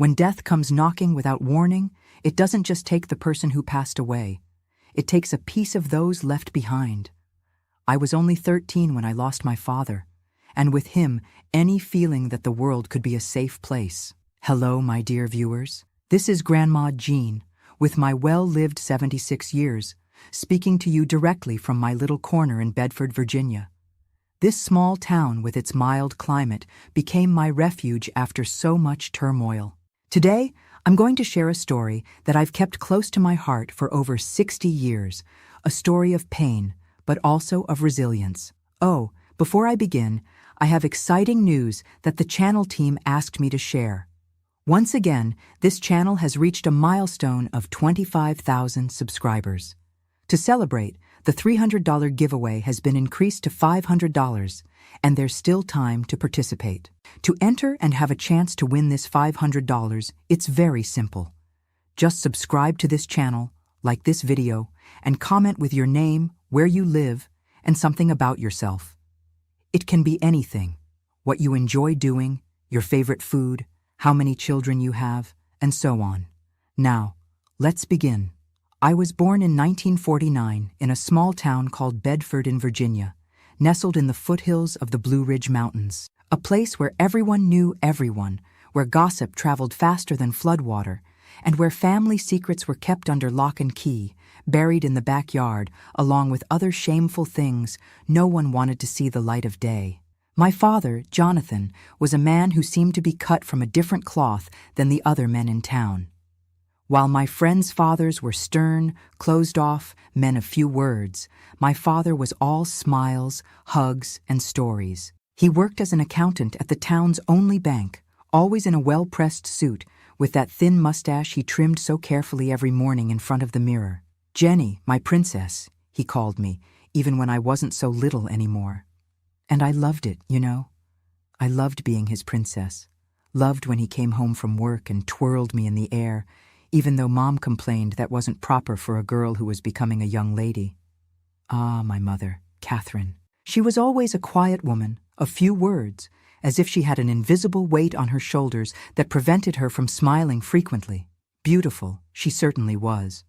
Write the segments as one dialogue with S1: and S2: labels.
S1: When death comes knocking without warning, it doesn't just take the person who passed away. It takes a piece of those left behind. I was only 13 when I lost my father, and with him, any feeling that the world could be a safe place. Hello, my dear viewers. This is Grandma Jean, with my well-lived 76 years, speaking to you directly from my little corner in Bedford, Virginia. This small town with its mild climate became my refuge after so much turmoil. Today, I'm going to share a story that I've kept close to my heart for over 60 years, a story of pain, but also of resilience. Oh, before I begin, I have exciting news that the channel team asked me to share. Once again, this channel has reached a milestone of 25,000 subscribers. To celebrate, the $300 giveaway has been increased to $500, and there's still time to participate. To enter and have a chance to win this $500, it's very simple. Just subscribe to this channel, like this video, and comment with your name, where you live, and something about yourself. It can be anything: what you enjoy doing, your favorite food, how many children you have, and so on. Now, let's begin. I was born in 1949 in a small town called Bedford in Virginia, nestled in the foothills of the Blue Ridge Mountains, a place where everyone knew everyone, where gossip traveled faster than floodwater, and where family secrets were kept under lock and key, buried in the backyard, along with other shameful things no one wanted to see the light of day. My father, Jonathan, was a man who seemed to be cut from a different cloth than the other men in town. While my friends' fathers were stern, closed-off men of few words, my father was all smiles, hugs, and stories. He worked as an accountant at the town's only bank, always in a well-pressed suit, with that thin mustache he trimmed so carefully every morning in front of the mirror. "Jenny, my princess," he called me, even when I wasn't so little anymore. And I loved it, you know. I loved being his princess, loved when he came home from work and twirled me in the air, even though Mom complained that wasn't proper for a girl who was becoming a young lady. Ah, my mother, Catherine. She was always a quiet woman, of few words, as if she had an invisible weight on her shoulders that prevented her from smiling frequently. Beautiful, she certainly was.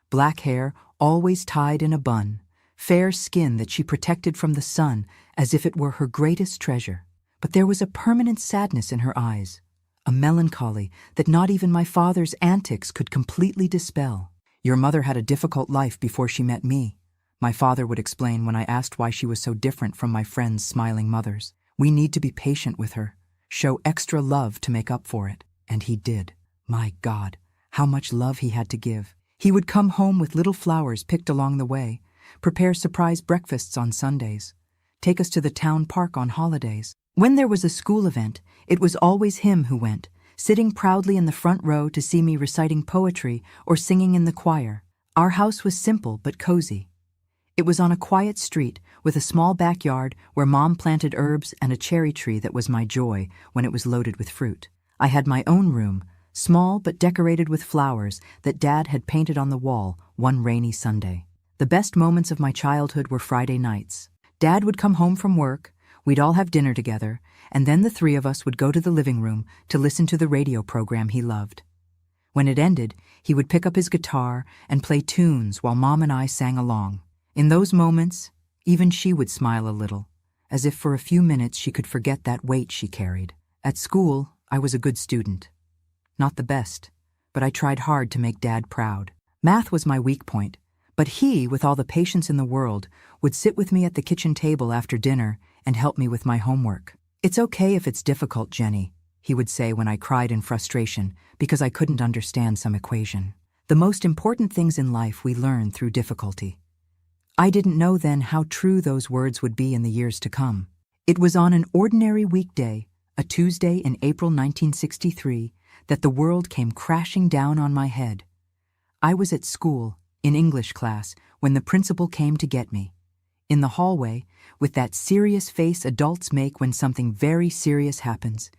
S1: Black hair, always tied in a bun, fair skin that she protected from the sun as if it were her greatest treasure. But there was a permanent sadness in her eyes, a melancholy that not even my father's antics could completely dispel. "Your mother had a difficult life before she met me," my father would explain when I asked why she was so different from my friends' smiling mothers. "We need to be patient with her, show extra love to make up for it." And he did. My God, how much love he had to give. He would come home with little flowers picked along the way, prepare surprise breakfasts on Sundays, take us to the town park on holidays. When there was a school event, it was always him who went, sitting proudly in the front row to see me reciting poetry or singing in the choir. Our house was simple but cozy. It was on a quiet street with a small backyard where Mom planted herbs and a cherry tree that was my joy when it was loaded with fruit. I had my own room, small but decorated with flowers that Dad had painted on the wall one rainy Sunday. The best moments of my childhood were Friday nights. Dad would come home from work, we'd all have dinner together, and then the three of us would go to the living room to listen to the radio program he loved. When it ended, he would pick up his guitar and play tunes while Mom and I sang along. In those moments, even she would smile a little, as if for a few minutes she could forget that weight she carried. At school, I was a good student. Not the best, but I tried hard to make Dad proud. Math was my weak point, but he, with all the patience in the world, would sit with me at the kitchen table after dinner and help me with my homework. "It's okay if it's difficult, Jenny," he would say when I cried in frustration because I couldn't understand some equation. The most important things in life we learn through difficulty. I didn't know then how true those words would be in the years to come. It was on an ordinary weekday, a Tuesday in April 1963, that the world came crashing down on my head. I was at school, in English class, when the principal came to get me. In the hallway, with that serious face adults make when something very serious happens.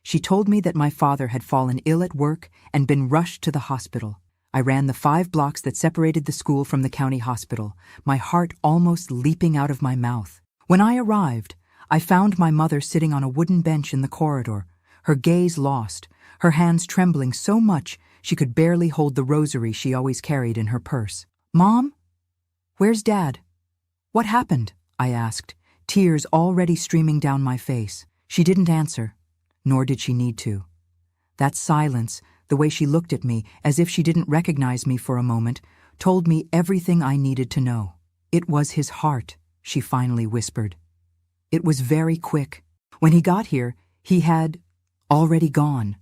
S1: She told me that my father had fallen ill at work and been rushed to the hospital. I ran the 5 blocks that separated the school from the county hospital, my heart almost leaping out of my mouth. When I arrived, I found my mother sitting on a wooden bench in the corridor, her gaze lost, her hands trembling so much she could barely hold the rosary she always carried in her purse. "Mom? Where's Dad? What happened?" I asked, tears already streaming down my face. She didn't answer, nor did she need to. That silence, the way she looked at me as if she didn't recognize me for a moment, told me everything I needed to know. "It was his heart," she finally whispered. "It was very quick. When he got here, he had already gone.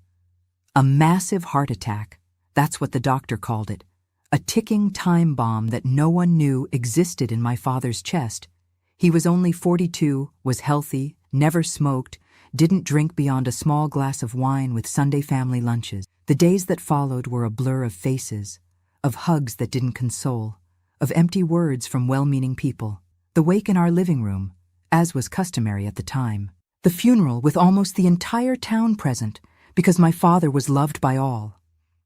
S1: A massive heart attack. That's what the doctor called it. A ticking time bomb that no one knew existed in my father's chest. He was only 42, was healthy, never smoked, didn't drink beyond a small glass of wine with Sunday family lunches. The days that followed were a blur of faces, of hugs that didn't console, of empty words from well-meaning people. The wake in our living room, as was customary at the time. The funeral with almost the entire town present, because my father was loved by all.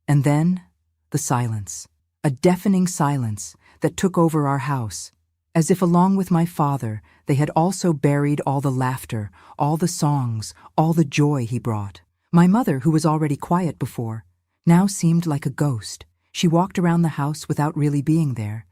S1: And then, the silence. A deafening silence that took over our house, as if along with my father they had also buried all the laughter, all the songs, all the joy he brought. My mother, who was already quiet before, now seemed like a ghost. She walked around the house without really being there,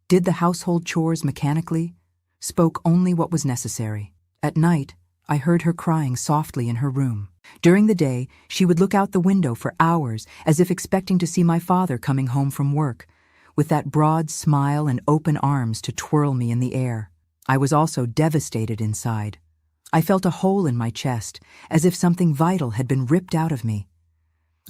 S1: did the household chores mechanically, spoke only what was necessary. At night, I heard her crying softly in her room. During the day, she would look out the window for hours as if expecting to see my father coming home from work, with that broad smile and open arms to twirl me in the air. I was also devastated inside. I felt a hole in my chest, as if something vital had been ripped out of me.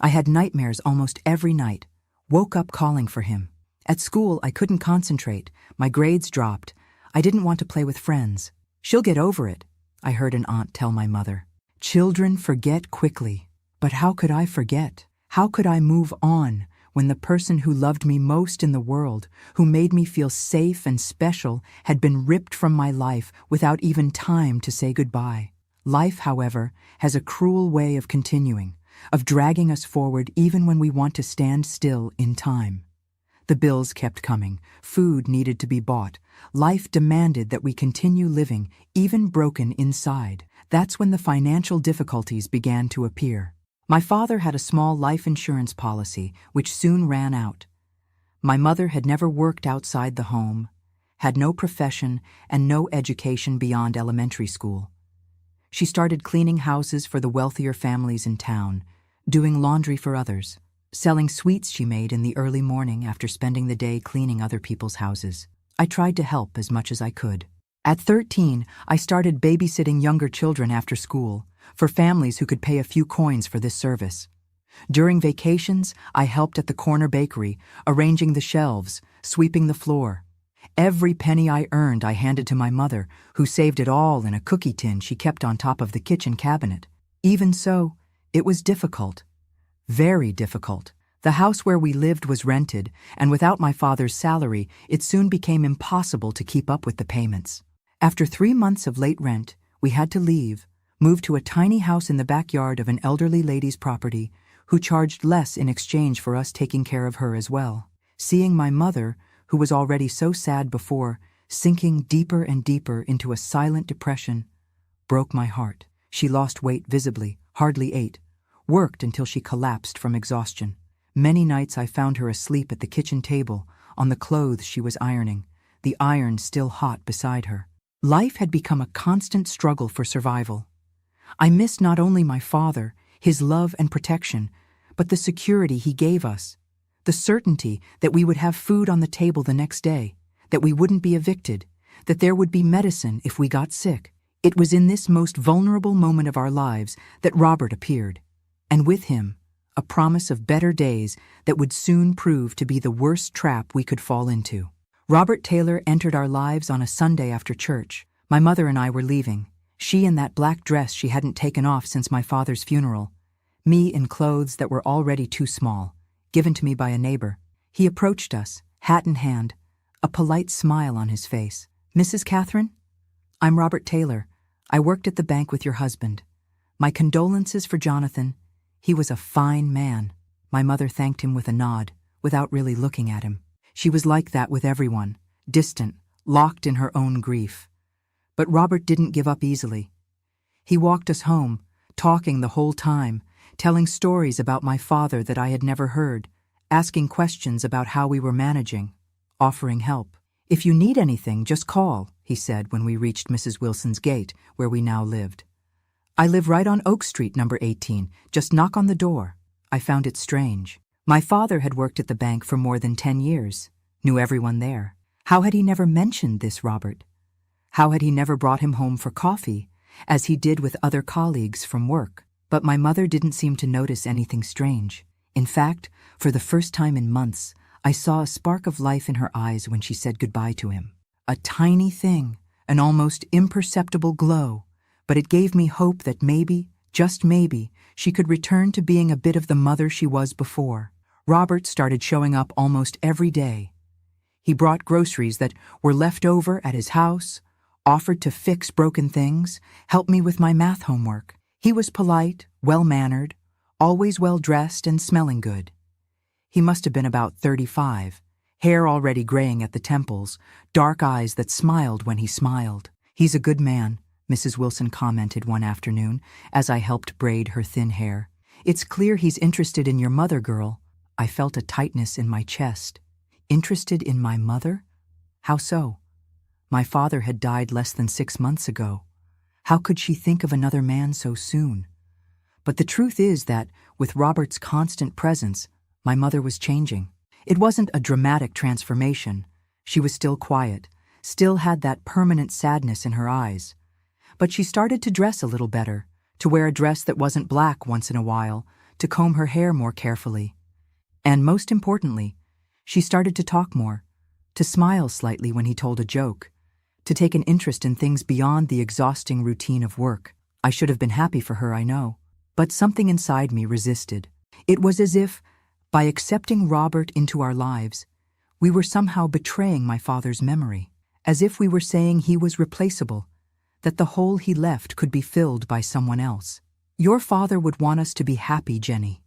S1: I had nightmares almost every night, woke up calling for him. At school, I couldn't concentrate. My grades dropped. I didn't want to play with friends. "She'll get over it," I heard an aunt tell my mother. Children forget quickly. But how could I forget? How could I move on when the person who loved me most in the world, who made me feel safe and special, had been ripped from my life without even time to say goodbye? Life, however, has a cruel way of continuing, of dragging us forward even when we want to stand still in time. The bills kept coming. Food needed to be bought. Life demanded that we continue living, even broken inside. That's when the financial difficulties began to appear. My father had a small life insurance policy, which soon ran out. My mother had never worked outside the home, had no profession, and no education beyond elementary school. She started cleaning houses for the wealthier families in town, doing laundry for others, selling sweets she made in the early morning after spending the day cleaning other people's houses. I tried to help as much as I could. At 13, I started babysitting younger children after school, for families who could pay a few coins for this service. During vacations, I helped at the corner bakery, arranging the shelves, sweeping the floor. Every penny I earned I handed to my mother, who saved it all in a cookie tin she kept on top of the kitchen cabinet. Even so, it was difficult. Very difficult. The house where we lived was rented, and without my father's salary, it soon became impossible to keep up with the payments. After 3 months of late rent, we had to leave, move to a tiny house in the backyard of an elderly lady's property, who charged less in exchange for us taking care of her as well. Seeing my mother, who was already so sad before, sinking deeper and deeper into a silent depression, broke my heart. She lost weight visibly, hardly ate, worked until she collapsed from exhaustion. Many nights I found her asleep at the kitchen table, on the clothes she was ironing, the iron still hot beside her. Life had become a constant struggle for survival. I missed not only my father, his love and protection, but the security he gave us, the certainty that we would have food on the table the next day, that we wouldn't be evicted, that there would be medicine if we got sick. It was in this most vulnerable moment of our lives that Robert appeared, and with him, a promise of better days that would soon prove to be the worst trap we could fall into. Robert Taylor entered our lives on a Sunday after church. My mother and I were leaving, she in that black dress she hadn't taken off since my father's funeral, me in clothes that were already too small, given to me by a neighbor. He approached us, hat in hand, a polite smile on his face. "Mrs. Catherine? I'm Robert Taylor. I worked at the bank with your husband. My condolences for Jonathan. He was a fine man." My mother thanked him with a nod, without really looking at him. She was like that with everyone, distant, locked in her own grief. But Robert didn't give up easily. He walked us home, talking the whole time, telling stories about my father that I had never heard, asking questions about how we were managing, offering help. "If you need anything, just call," he said when we reached Mrs. Wilson's gate, where we now lived. "I live right on Oak Street, number 18. Just knock on the door." I found it strange. My father had worked at the bank for more than 10 years, knew everyone there. How had he never mentioned this Robert? How had he never brought him home for coffee, as he did with other colleagues from work? But my mother didn't seem to notice anything strange. In fact, for the first time in months, I saw a spark of life in her eyes when she said goodbye to him. A tiny thing, an almost imperceptible glow, but it gave me hope that maybe, just maybe, she could return to being a bit of the mother she was before. Robert started showing up almost every day. He brought groceries that were left over at his house, offered to fix broken things, helped me with my math homework. He was polite, well-mannered, always well-dressed and smelling good. He must have been about 35, hair already graying at the temples, dark eyes that smiled when he smiled. "He's a good man," Mrs. Wilson commented one afternoon as I helped braid her thin hair. "It's clear he's interested in your mother, girl." I felt a tightness in my chest. Interested in my mother? How so? My father had died less than 6 months ago. How could she think of another man so soon? But the truth is that, with Robert's constant presence, my mother was changing. It wasn't a dramatic transformation. She was still quiet, still had that permanent sadness in her eyes. But she started to dress a little better, to wear a dress that wasn't black once in a while, to comb her hair more carefully. And most importantly, she started to talk more, to smile slightly when he told a joke, to take an interest in things beyond the exhausting routine of work. I should have been happy for her, I know, but something inside me resisted. It was as if, by accepting Robert into our lives, we were somehow betraying my father's memory, as if we were saying he was replaceable, that the hole he left could be filled by someone else. "Your father would want us to be happy, Jenny,"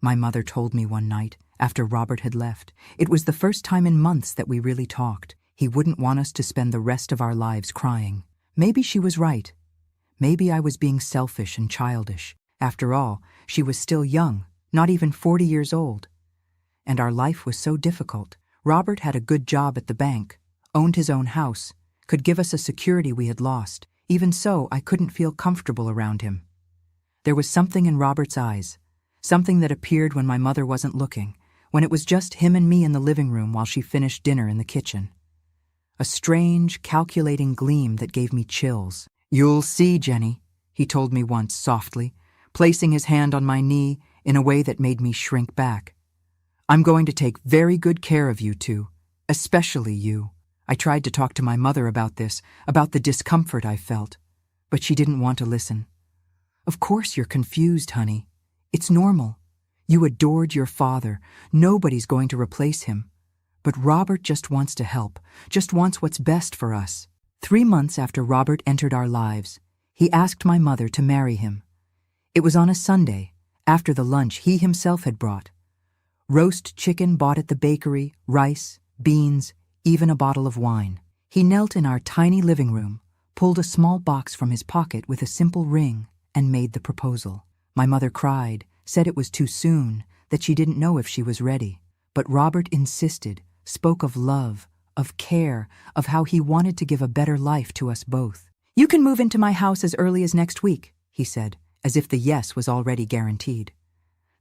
S1: my mother told me one night after Robert had left. It was the first time in months that we really talked. He wouldn't want us to spend the rest of our lives crying. Maybe she was right. Maybe I was being selfish and childish. After all, she was still young, not even 40 years old. And our life was so difficult. Robert had a good job at the bank, owned his own house, could give us a security we had lost. Even so, I couldn't feel comfortable around him. There was something in Robert's eyes, something that appeared when my mother wasn't looking, when it was just him and me in the living room while she finished dinner in the kitchen. A strange, calculating gleam that gave me chills. "You'll see, Jenny," he told me once softly, placing his hand on my knee in a way that made me shrink back. "I'm going to take very good care of you two, especially you." I tried to talk to my mother about this, about the discomfort I felt, but she didn't want to listen. "Of course you're confused, honey. It's normal. You adored your father. Nobody's going to replace him. But Robert just wants to help, just wants what's best for us." 3 months after Robert entered our lives, he asked my mother to marry him. It was on a Sunday, after the lunch he himself had brought. Roast chicken bought at the bakery, rice, beans, even a bottle of wine. He knelt in our tiny living room, pulled a small box from his pocket with a simple ring, and made the proposal. My mother cried, said it was too soon, that she didn't know if she was ready. But Robert insisted, spoke of love, of care, of how he wanted to give a better life to us both. "You can move into my house as early as next week," he said, as if the yes was already guaranteed.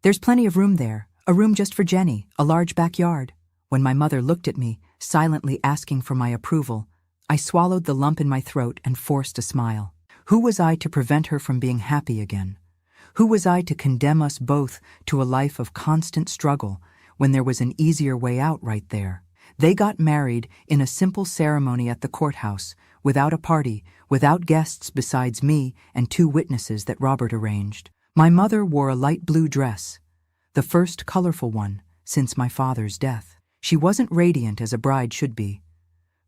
S1: "There's plenty of room there, a room just for Jenny, a large backyard." When my mother looked at me, silently asking for my approval, I swallowed the lump in my throat and forced a smile. Who was I to prevent her from being happy again? Who was I to condemn us both to a life of constant struggle when there was an easier way out right there? They got married in a simple ceremony at the courthouse, without a party, without guests besides me and 2 witnesses that Robert arranged. My mother wore a light blue dress, the first colorful one since my father's death. She wasn't radiant as a bride should be,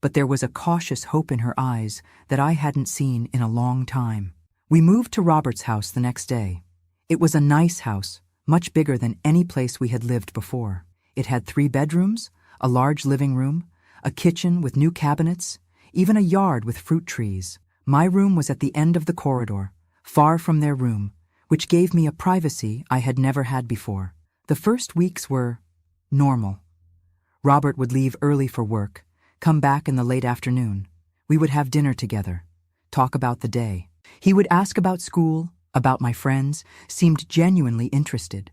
S1: but there was a cautious hope in her eyes that I hadn't seen in a long time. We moved to Robert's house the next day. It was a nice house, much bigger than any place we had lived before. It had 3 bedrooms, a large living room, a kitchen with new cabinets, even a yard with fruit trees. My room was at the end of the corridor, far from their room, which gave me a privacy I had never had before. The first weeks were normal. Robert would leave early for work, come back in the late afternoon. We would have dinner together, talk about the day. He would ask about school, about my friends, seemed genuinely interested.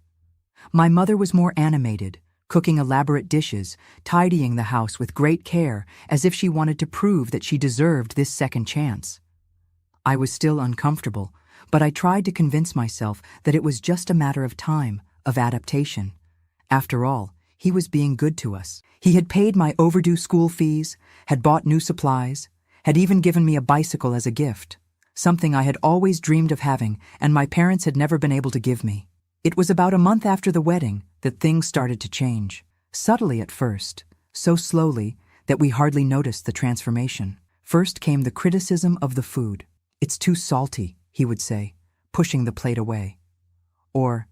S1: My mother was more animated, cooking elaborate dishes, tidying the house with great care, as if she wanted to prove that she deserved this second chance. I was still uncomfortable, but I tried to convince myself that it was just a matter of time, of adaptation. After all, he was being good to us. He had paid my overdue school fees, had bought new supplies, had even given me a bicycle as a gift, something I had always dreamed of having and my parents had never been able to give me. It was about a month after the wedding that things started to change, subtly at first, so slowly that we hardly noticed the transformation. First came the criticism of the food. "It's too salty," he would say, pushing the plate away. Or,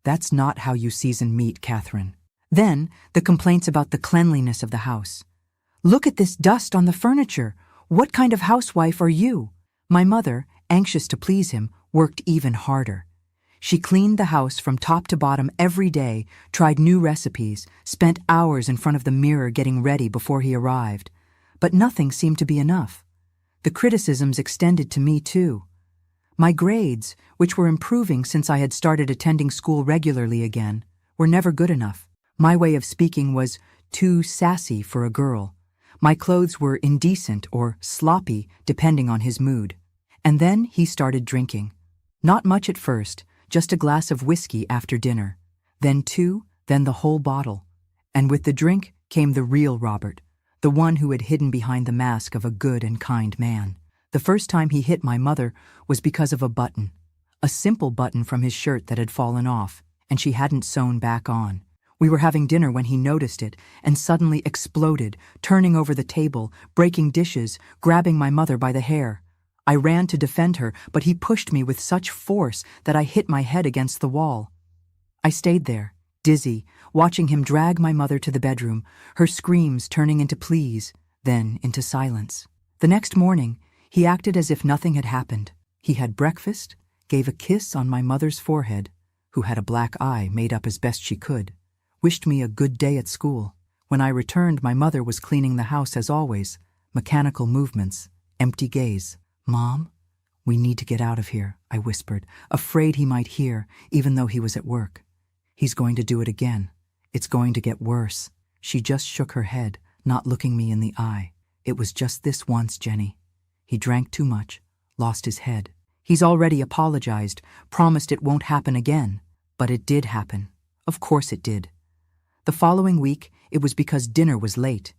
S1: "That's not how you season meat, Catherine." Then, the complaints about the cleanliness of the house. "Look at this dust on the furniture. What kind of housewife are you?" My mother, anxious to please him, worked even harder. She cleaned the house from top to bottom every day, tried new recipes, spent hours in front of the mirror getting ready before he arrived. But nothing seemed to be enough. The criticisms extended to me too. My grades, which were improving since I had started attending school regularly again, were never good enough. My way of speaking was too sassy for a girl. My clothes were indecent or sloppy, depending on his mood. And then he started drinking. Not much at first, just a glass of whiskey after dinner. Then two, then the whole bottle. And with the drink came the real Robert, the one who had hidden behind the mask of a good and kind man. The first time he hit my mother was because of a button, a simple button from his shirt that had fallen off, and she hadn't sewn back on. We were having dinner when he noticed it and suddenly exploded, turning over the table, breaking dishes, grabbing my mother by the hair. I ran to defend her, but he pushed me with such force that I hit my head against the wall. I stayed there, dizzy, watching him drag my mother to the bedroom, her screams turning into pleas, then into silence. The next morning, he acted as if nothing had happened. He had breakfast, gave a kiss on my mother's forehead, who had a black eye made up as best she could, wished me a good day at school. When I returned, my mother was cleaning the house as always, mechanical movements, empty gaze. "Mom, we need to get out of here," I whispered, afraid he might hear, even though he was at work. "He's going to do it again. It's going to get worse." She just shook her head, not looking me in the eye. "It was just this once, Jenny. He drank too much, lost his head. He's already apologized, promised it won't happen again. But it did happen. Of course it did." The following week, it was because dinner was late.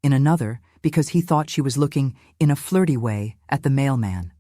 S1: In another, because he thought she was looking, in a flirty way, at the mailman.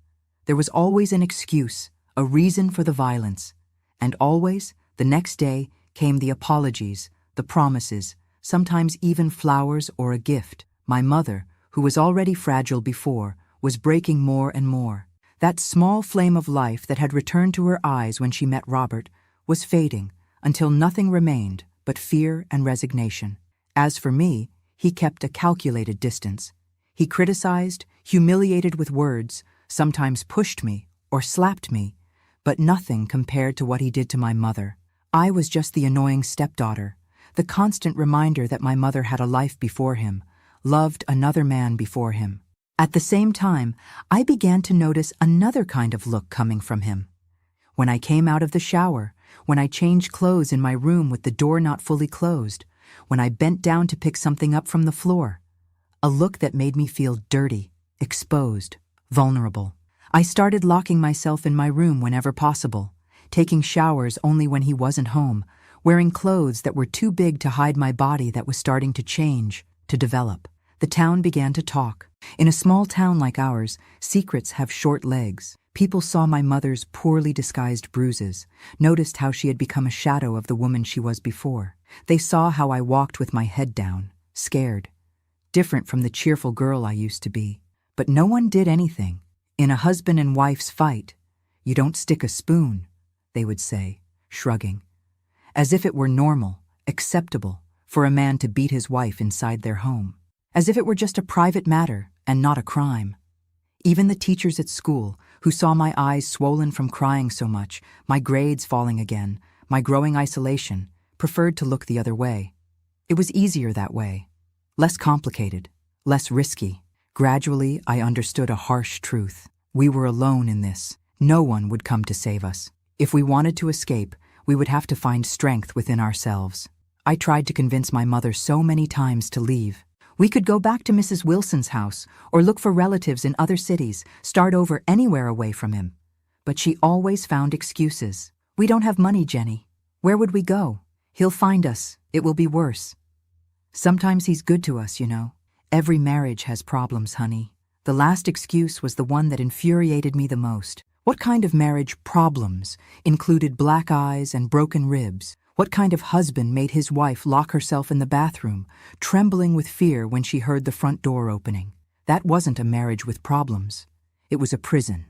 S1: There was always an excuse, a reason for the violence. And always, the next day, came the apologies, the promises, sometimes even flowers or a gift. My mother, who was already fragile before, was breaking more and more. That small flame of life that had returned to her eyes when she met Robert was fading until nothing remained but fear and resignation. As for me, he kept a calculated distance. He criticized, humiliated with words, sometimes pushed me or slapped me, but nothing compared to what he did to my mother. I was just the annoying stepdaughter, the constant reminder that my mother had a life before him, loved another man before him. At the same time, I began to notice another kind of look coming from him. When I came out of the shower, when I changed clothes in my room with the door not fully closed, when I bent down to pick something up from the floor, a look that made me feel dirty, exposed, vulnerable. I started locking myself in my room whenever possible, taking showers only when he wasn't home, wearing clothes that were too big to hide my body that was starting to change, to develop. The town began to talk. In a small town like ours, secrets have short legs. People saw my mother's poorly disguised bruises, noticed how she had become a shadow of the woman she was before. They saw how I walked with my head down, scared, different from the cheerful girl I used to be. But no one did anything. In a husband and wife's fight, you don't stick a spoon, they would say, shrugging, as if it were normal, acceptable, for a man to beat his wife inside their home, as if it were just a private matter and not a crime. Even the teachers at school, who saw my eyes swollen from crying so much, my grades falling again, my growing isolation, preferred to look the other way. It was easier that way. Less complicated, less risky. Gradually, I understood a harsh truth. We were alone in this. No one would come to save us. If we wanted to escape, we would have to find strength within ourselves. I tried to convince my mother so many times to leave. We could go back to Mrs. Wilson's house or look for relatives in other cities, start over anywhere away from him. But she always found excuses. We don't have money, Jenny. Where would we go? He'll find us. It will be worse. Sometimes he's good to us, you know. Every marriage has problems, honey. The last excuse was the one that infuriated me the most. What kind of marriage problems included black eyes and broken ribs? What kind of husband made his wife lock herself in the bathroom, trembling with fear when she heard the front door opening? That wasn't a marriage with problems. It was a prison,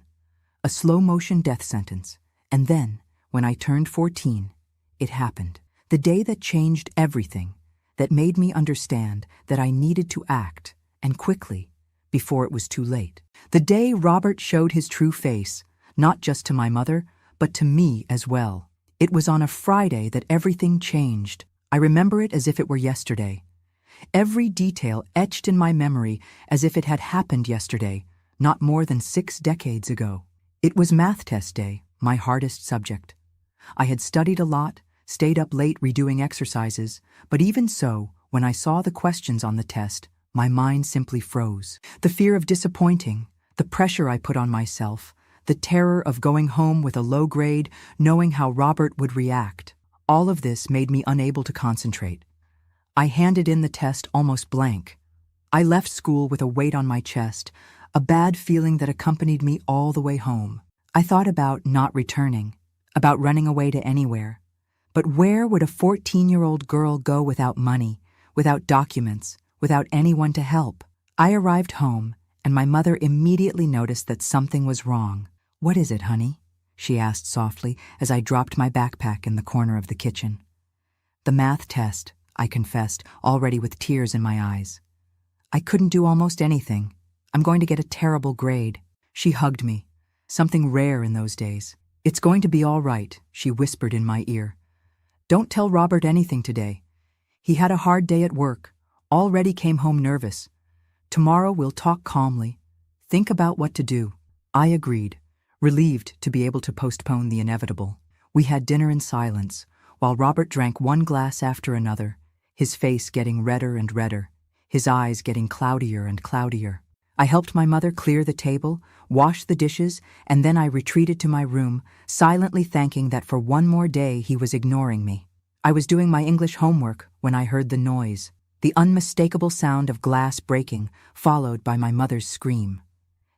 S1: a slow-motion death sentence. And then, when I turned 14, it happened. The day that changed everything, that made me understand that I needed to act, and quickly, before it was too late. The day Robert showed his true face, not just to my mother, but to me as well. It was on a Friday that everything changed. I remember it as if it were yesterday. Every detail etched in my memory as if it had happened yesterday, not more than 6 decades ago. It was math test day, my hardest subject. I had studied a lot, stayed up late redoing exercises, but even so, when I saw the questions on the test, my mind simply froze. The fear of disappointing, the pressure I put on myself, the terror of going home with a low grade, knowing how Robert would react. All of this made me unable to concentrate. I handed in the test almost blank. I left school with a weight on my chest, a bad feeling that accompanied me all the way home. I thought about not returning, about running away to anywhere. But where would a 14-year-old girl go without money, without documents, without anyone to help? I arrived home, and my mother immediately noticed that something was wrong. "What is it, honey?" she asked softly as I dropped my backpack in the corner of the kitchen. "The math test," I confessed, already with tears in my eyes. "I couldn't do almost anything. I'm going to get a terrible grade." She hugged me, something rare in those days. "It's going to be all right," she whispered in my ear. "Don't tell Robert anything today. He had a hard day at work, already came home nervous. Tomorrow we'll talk calmly. Think about what to do." I agreed, relieved to be able to postpone the inevitable. We had dinner in silence, while Robert drank one glass after another, his face getting redder and redder, his eyes getting cloudier and cloudier. I helped my mother clear the table, wash the dishes, and then I retreated to my room, silently thanking that for one more day he was ignoring me. I was doing my English homework when I heard the noise, the unmistakable sound of glass breaking, followed by my mother's scream.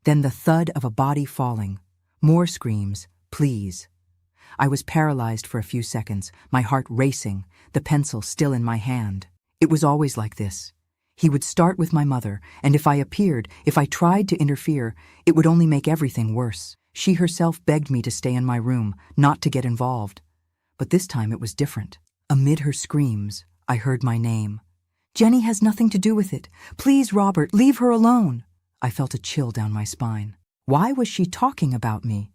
S1: Then the thud of a body falling. More screams, "Please." I was paralyzed for a few seconds, my heart racing, the pencil still in my hand. It was always like this. He would start with my mother, and if I appeared, if I tried to interfere, it would only make everything worse. She herself begged me to stay in my room, not to get involved. But this time it was different. Amid her screams, I heard my name. "Jenny has nothing to do with it. Please, Robert, leave her alone." I felt a chill down my spine. Why was she talking about me?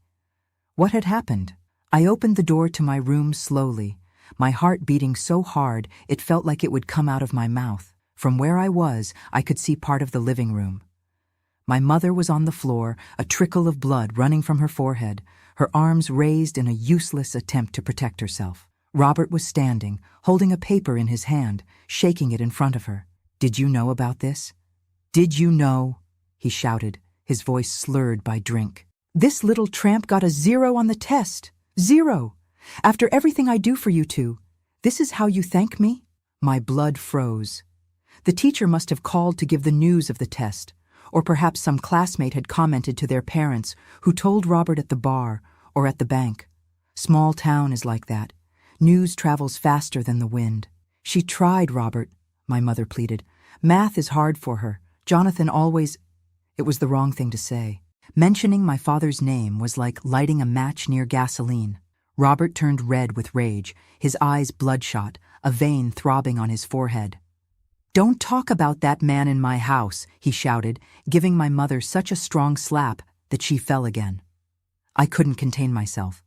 S1: What had happened? I opened the door to my room slowly, my heart beating so hard it felt like it would come out of my mouth. From where I was, I could see part of the living room. My mother was on the floor, a trickle of blood running from her forehead, her arms raised in a useless attempt to protect herself. Robert was standing, holding a paper in his hand, shaking it in front of her. "Did you know about this? Did you know?" he shouted, his voice slurred by drink. "This little tramp got a 0 on the test. 0. After everything I do for you two, this is how you thank me?" My blood froze. The teacher must have called to give the news of the test, or perhaps some classmate had commented to their parents who told Robert at the bar or at the bank. Small town is like that. News travels faster than the wind. "She tried, Robert," my mother pleaded. "Math is hard for her. Jonathan always—" It was the wrong thing to say. Mentioning my father's name was like lighting a match near gasoline. Robert turned red with rage, his eyes bloodshot, a vein throbbing on his forehead. "Don't talk about that man in my house," he shouted, giving my mother such a strong slap that she fell again. I couldn't contain myself.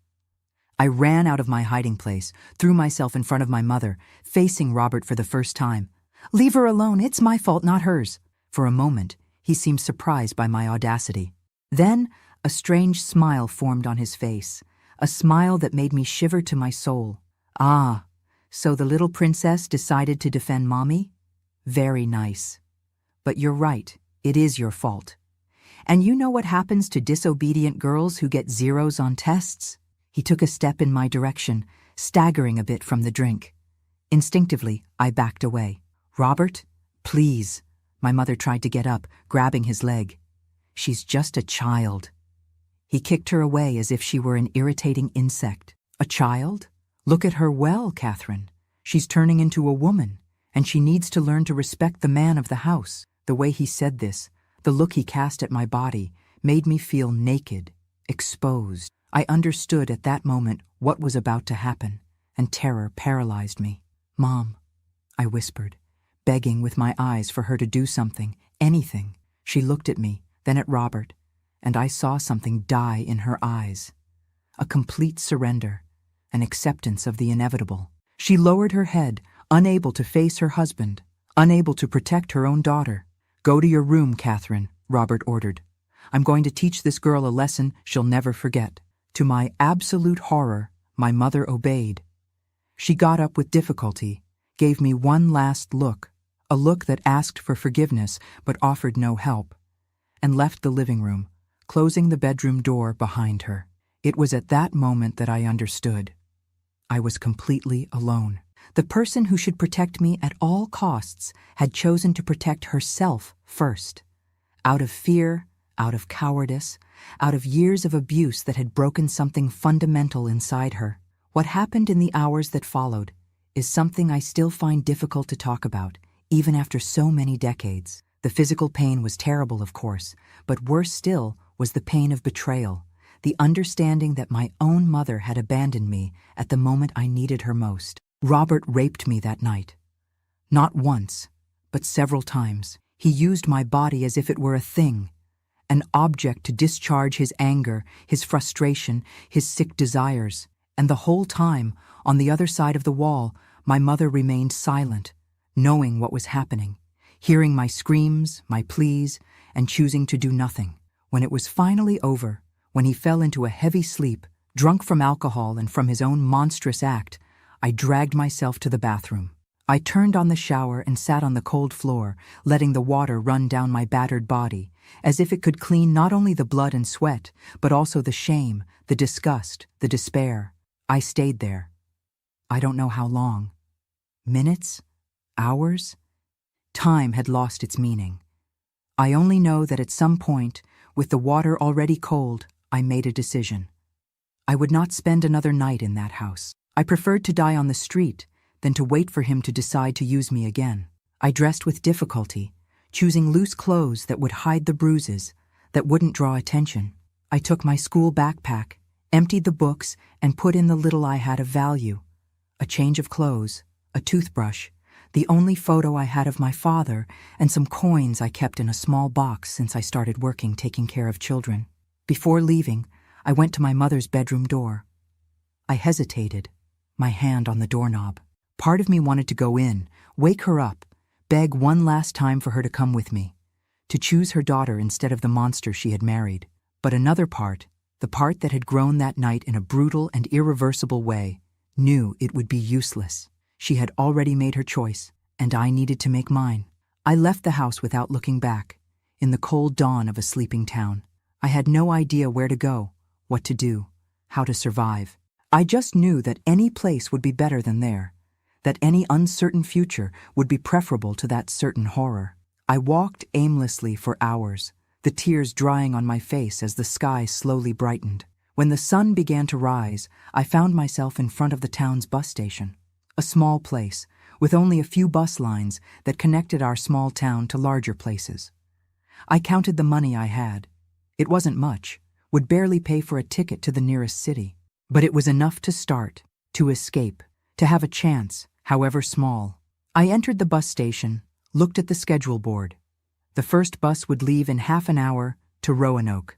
S1: I ran out of my hiding place, threw myself in front of my mother, facing Robert for the first time. "Leave her alone, it's my fault, not hers." For a moment, he seemed surprised by my audacity. Then, a strange smile formed on his face, a smile that made me shiver to my soul. "Ah, so the little princess decided to defend Mommy? Very nice. But you're right, it is your fault. And you know what happens to disobedient girls who get zeros on tests?" He took a step in my direction, staggering a bit from the drink. Instinctively, I backed away. "Robert, please." My mother tried to get up, grabbing his leg. "She's just a child." He kicked her away as if she were an irritating insect. "A child? Look at her well, Catherine. She's turning into a woman, and she needs to learn to respect the man of the house." The way he said this, the look he cast at my body, made me feel naked, exposed. I understood at that moment what was about to happen, and terror paralyzed me. "Mom," I whispered, begging with my eyes for her to do something, anything. She looked at me, then at Robert, and I saw something die in her eyes. A complete surrender, an acceptance of the inevitable. She lowered her head, unable to face her husband, unable to protect her own daughter. "Go to your room, Catherine," Robert ordered. "I'm going to teach this girl a lesson she'll never forget." To my absolute horror, my mother obeyed. She got up with difficulty, gave me one last look, a look that asked for forgiveness but offered no help, and left the living room, closing the bedroom door behind her. It was at that moment that I understood. I was completely alone. The person who should protect me at all costs had chosen to protect herself first. Out of fear, out of cowardice, out of years of abuse that had broken something fundamental inside her. What happened in the hours that followed is something I still find difficult to talk about, even after so many decades. The physical pain was terrible, of course, but worse still was the pain of betrayal, the understanding that my own mother had abandoned me at the moment I needed her most. Robert raped me that night. Not once, but several times. He used my body as if it were a thing, an object to discharge his anger, his frustration, his sick desires. And the whole time, on the other side of the wall, my mother remained silent, knowing what was happening, hearing my screams, my pleas, and choosing to do nothing. When it was finally over, when he fell into a heavy sleep, drunk from alcohol and from his own monstrous act, I dragged myself to the bathroom. I turned on the shower and sat on the cold floor, letting the water run down my battered body, as if it could clean not only the blood and sweat, but also the shame, the disgust, the despair. I stayed there. I don't know how long. Minutes? Hours? Time had lost its meaning. I only know that at some point, with the water already cold, I made a decision. I would not spend another night in that house. I preferred to die on the street than to wait for him to decide to use me again. I dressed with difficulty, choosing loose clothes that would hide the bruises, that wouldn't draw attention. I took my school backpack, emptied the books, and put in the little I had of value. A change of clothes, a toothbrush, the only photo I had of my father, and some coins I kept in a small box since I started working taking care of children. Before leaving, I went to my mother's bedroom door. I hesitated, my hand on the doorknob. Part of me wanted to go in, wake her up, beg one last time for her to come with me, to choose her daughter instead of the monster she had married. But another part, the part that had grown that night in a brutal and irreversible way, knew it would be useless. She had already made her choice, and I needed to make mine. I left the house without looking back, in the cold dawn of a sleeping town. I had no idea where to go, what to do, how to survive. I just knew that any place would be better than there, that any uncertain future would be preferable to that certain horror. I walked aimlessly for hours, the tears drying on my face as the sky slowly brightened. When the sun began to rise, I found myself in front of the town's bus station, a small place with only a few bus lines that connected our small town to larger places. I counted the money I had. It wasn't much, would barely pay for a ticket to the nearest city, but it was enough to start, to escape, to have a chance, however small. I entered the bus station, looked at the schedule board. The first bus would leave in half an hour to Roanoke.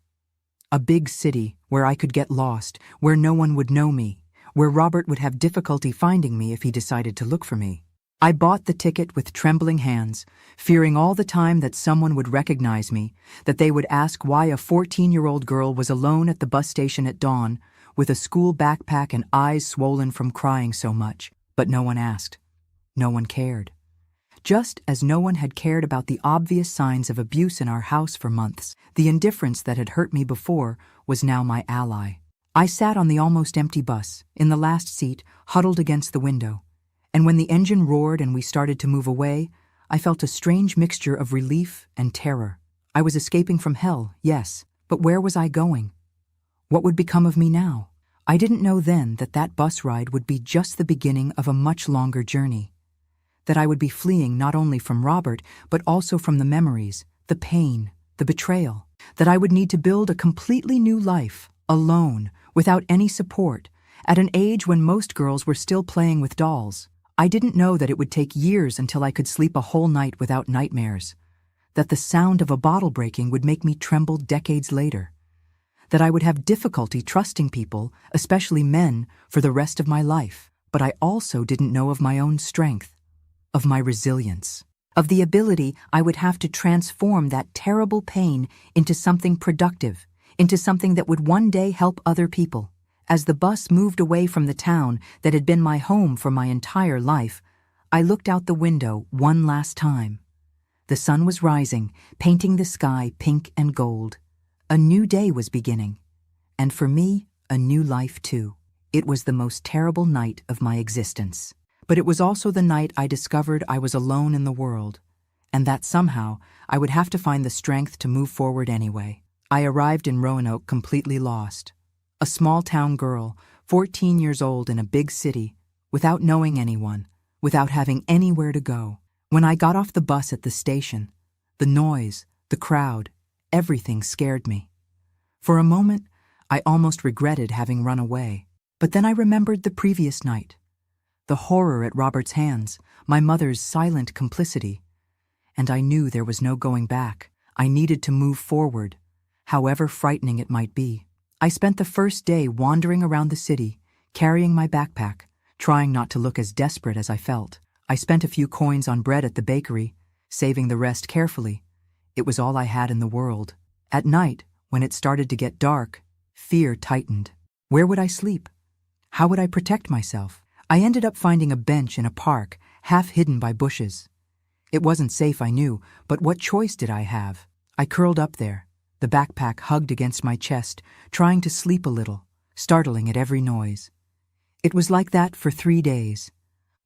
S1: A big city where I could get lost, where no one would know me, where Robert would have difficulty finding me if he decided to look for me. I bought the ticket with trembling hands, fearing all the time that someone would recognize me, that they would ask why a 14-year-old girl was alone at the bus station at dawn, with a school backpack and eyes swollen from crying so much. But no one asked. No one cared. Just as no one had cared about the obvious signs of abuse in our house for months, the indifference that had hurt me before was now my ally. I sat on the almost empty bus, in the last seat, huddled against the window. And when the engine roared and we started to move away, I felt a strange mixture of relief and terror. I was escaping from hell, yes, but where was I going? What would become of me now? I didn't know then that that bus ride would be just the beginning of a much longer journey. That I would be fleeing not only from Robert, but also from the memories, the pain, the betrayal. That I would need to build a completely new life, alone, without any support, at an age when most girls were still playing with dolls. I didn't know that it would take years until I could sleep a whole night without nightmares. That the sound of a bottle breaking would make me tremble decades later. That I would have difficulty trusting people, especially men, for the rest of my life. But I also didn't know of my own strength, of my resilience, of the ability I would have to transform that terrible pain into something productive, into something that would one day help other people. As the bus moved away from the town that had been my home for my entire life, I looked out the window one last time. The sun was rising, painting the sky pink and gold. A new day was beginning, and for me, a new life too. It was the most terrible night of my existence. But it was also the night I discovered I was alone in the world, and that somehow I would have to find the strength to move forward anyway. I arrived in Roanoke completely lost. A small-town girl, 14 years old in a big city, without knowing anyone, without having anywhere to go. When I got off the bus at the station, the noise, the crowd, everything scared me. For a moment, I almost regretted having run away. But then I remembered the previous night, the horror at Robert's hands, my mother's silent complicity. And I knew there was no going back. I needed to move forward, however frightening it might be. I spent the first day wandering around the city, carrying my backpack, trying not to look as desperate as I felt. I spent a few coins on bread at the bakery, saving the rest carefully. It was all I had in the world. At night, when it started to get dark, fear tightened. Where would I sleep? How would I protect myself? I ended up finding a bench in a park, half hidden by bushes. It wasn't safe, I knew, but what choice did I have? I curled up there, the backpack hugged against my chest, trying to sleep a little, startling at every noise. It was like that for 3 days.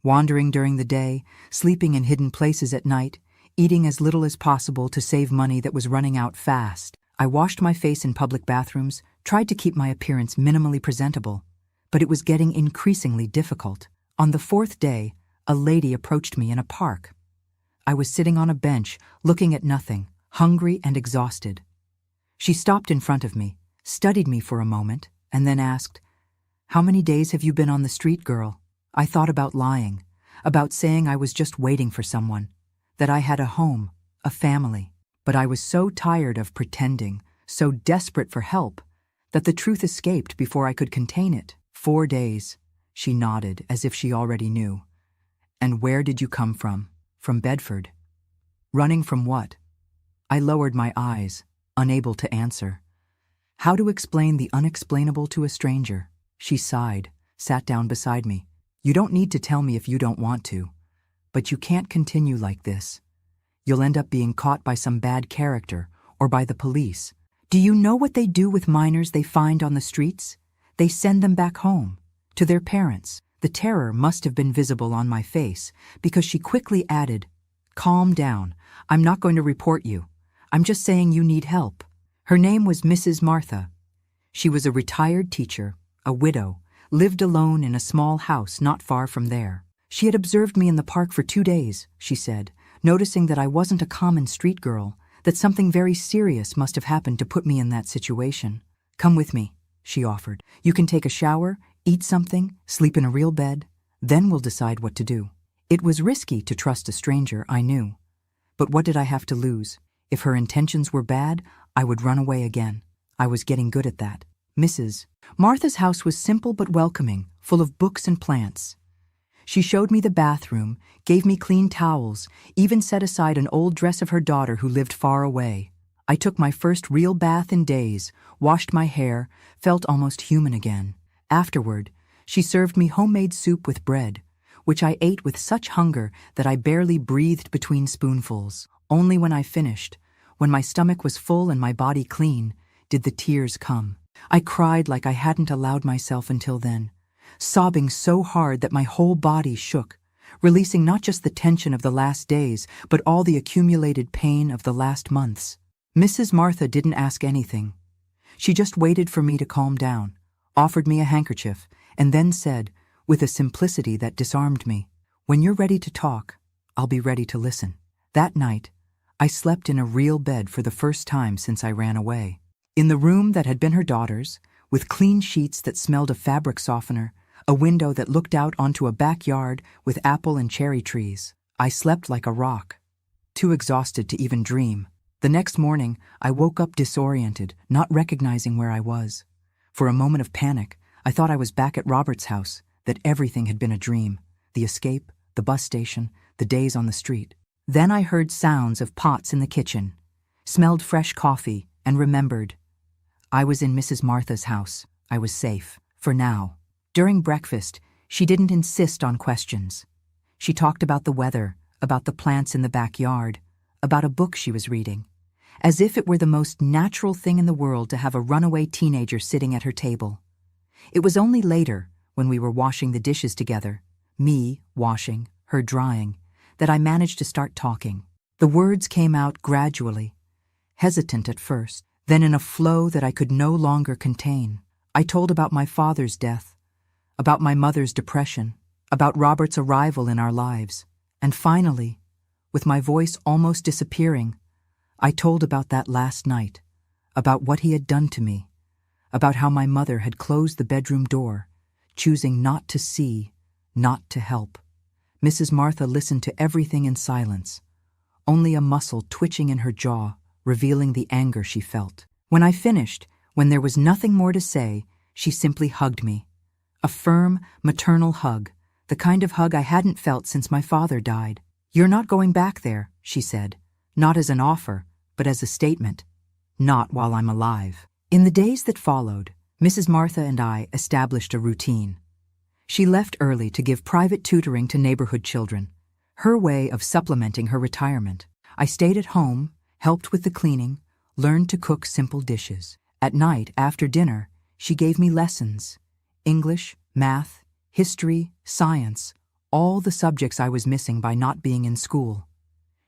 S1: Wandering during the day, sleeping in hidden places at night, eating as little as possible to save money that was running out fast. I washed my face in public bathrooms, tried to keep my appearance minimally presentable, but it was getting increasingly difficult. On the 4th day, a lady approached me in a park. I was sitting on a bench, looking at nothing, hungry and exhausted. She stopped in front of me, studied me for a moment, and then asked, "How many days have you been on the street, girl?" I thought about lying, about saying I was just waiting for someone, that I had a home, a family. But I was so tired of pretending, so desperate for help, that the truth escaped before I could contain it. 4 days, she nodded as if she already knew. And where did you come from? From Bedford. Running from what? I lowered my eyes, unable to answer. How to explain the unexplainable to a stranger? She sighed, sat down beside me. You don't need to tell me if you don't want to, but you can't continue like this. You'll end up being caught by some bad character or by the police. Do you know what they do with minors they find on the streets? They send them back home, to their parents. The terror must have been visible on my face because she quickly added, "Calm down. I'm not going to report you. I'm just saying you need help." Her name was Mrs. Martha. She was a retired teacher, a widow, lived alone in a small house not far from there. She had observed me in the park for 2 days, she said, noticing that I wasn't a common street girl, that something very serious must have happened to put me in that situation. "Come with me," she offered. "You can take a shower, eat something, sleep in a real bed, then we'll decide what to do." It was risky to trust a stranger, I knew. But what did I have to lose? If her intentions were bad, I would run away again. I was getting good at that. Mrs. Martha's house was simple but welcoming, full of books and plants. She showed me the bathroom, gave me clean towels, even set aside an old dress of her daughter who lived far away. I took my first real bath in days, washed my hair, felt almost human again. Afterward, she served me homemade soup with bread, which I ate with such hunger that I barely breathed between spoonfuls. Only when I finished, when my stomach was full and my body clean, did the tears come. I cried like I hadn't allowed myself until then, sobbing so hard that my whole body shook, releasing not just the tension of the last days, but all the accumulated pain of the last months. Mrs. Martha didn't ask anything. She just waited for me to calm down, offered me a handkerchief, and then said, with a simplicity that disarmed me, "When you're ready to talk, I'll be ready to listen." That night, I slept in a real bed for the first time since I ran away. In the room that had been her daughter's, with clean sheets that smelled of fabric softener, a window that looked out onto a backyard with apple and cherry trees, I slept like a rock, too exhausted to even dream. The next morning, I woke up disoriented, not recognizing where I was. For a moment of panic, I thought I was back at Robert's house, that everything had been a dream. The escape, the bus station, the days on the street. Then I heard sounds of pots in the kitchen, smelled fresh coffee, and remembered. I was in Mrs. Martha's house. I was safe, for now. During breakfast, she didn't insist on questions. She talked about the weather, about the plants in the backyard, about a book she was reading, as if it were the most natural thing in the world to have a runaway teenager sitting at her table. It was only later, when we were washing the dishes together, me washing, her drying, that I managed to start talking. The words came out gradually, hesitant at first, then in a flow that I could no longer contain. I told about my father's death, about my mother's depression, about Robert's arrival in our lives, and finally, with my voice almost disappearing, I told about that last night, about what he had done to me, about how my mother had closed the bedroom door, choosing not to see, not to help. Mrs. Martha listened to everything in silence, only a muscle twitching in her jaw, revealing the anger she felt. When I finished, when there was nothing more to say, she simply hugged me. A firm, maternal hug, the kind of hug I hadn't felt since my father died. "You're not going back there," she said, not as an offer, but as a statement. Not while I'm alive. In the days that followed, Mrs. Martha and I established a routine. She left early to give private tutoring to neighborhood children, her way of supplementing her retirement. I stayed at home, helped with the cleaning, learned to cook simple dishes. At night, after dinner, she gave me lessons. English, math, history, science, all the subjects I was missing by not being in school.